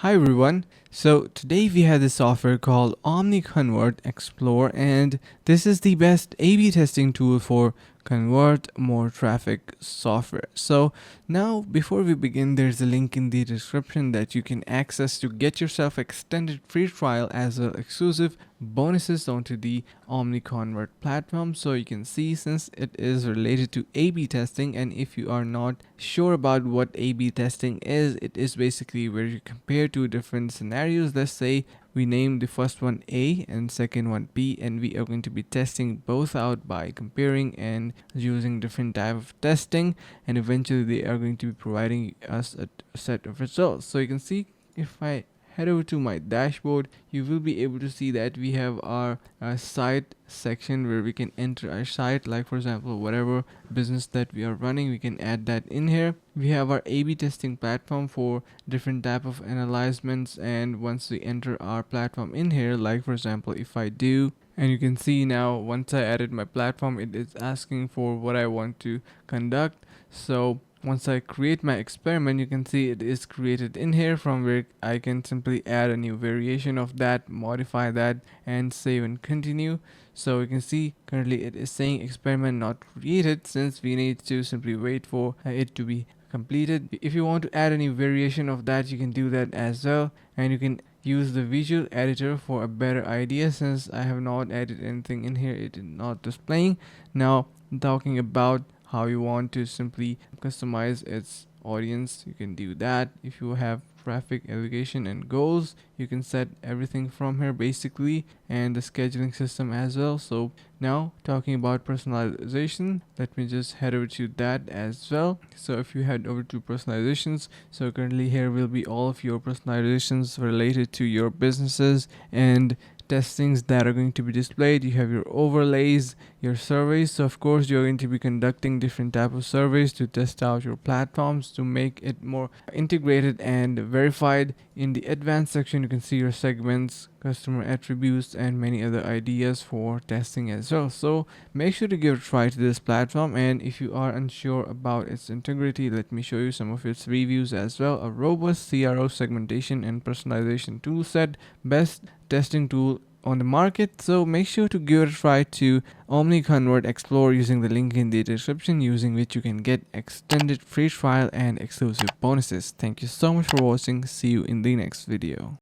Hi everyone. So today we have this software called Omniconvert Explore, and this is the best A/B testing tool for convert more traffic software. So now before we begin, there's a link in the description that you can access to get yourself extended free trial as well exclusive bonuses onto the Omniconvert platform. So you can see, since it is related to A/B testing, and if you are not sure about what A/B testing is, it is basically where you compare two different scenarios. Let's say we name the first one A and second one B, and we are going to be testing both out by comparing and using different type of testing, and eventually they are going to be providing us a set of results. So you can see, if I head over to my dashboard, you will be able to see that we have our site section where we can enter our site, like for example whatever business that we are running, we can add that in here. We have our A/B testing platform for different type of analyzements, and once we enter our platform in here, like for example if I do, and you can see now once I added my platform, it is asking for what I want to conduct. So once I create my experiment, you can see it is created in here, from where I can simply add a new variation of that, modify that, and save and continue. So you can see currently it is saying experiment not created, since we need to simply wait for it to be completed. If you want to add any variation of that, you can do that as well, and you can use the visual editor for a better idea. Since I have not added anything in here, it is not displaying. Now talking about how you want to simply customize its audience, you can do that. If you have traffic allocation and goals, you can set everything from here basically, and the scheduling system as well. So now talking about personalization, let me just head over to that as well. So if you head over to personalizations, so currently here will be all of your personalizations related to your businesses and testings that are going to be displayed. You have your overlays, your surveys. So of course you're going to be conducting different type of surveys to test out your platforms to make it more integrated and verified. In the advanced section, you can see your segments, customer attributes, and many other ideas for testing as well. So make sure to give a try to this platform, and if you are unsure about its integrity, let me show you some of its reviews as well. A robust CRO segmentation and personalization toolset, best testing tool on the market. So make sure to give it a try to Omniconvert Explore using the link in the description, using which you can get extended free trial and exclusive bonuses. Thank you so much for watching. See you in the next video.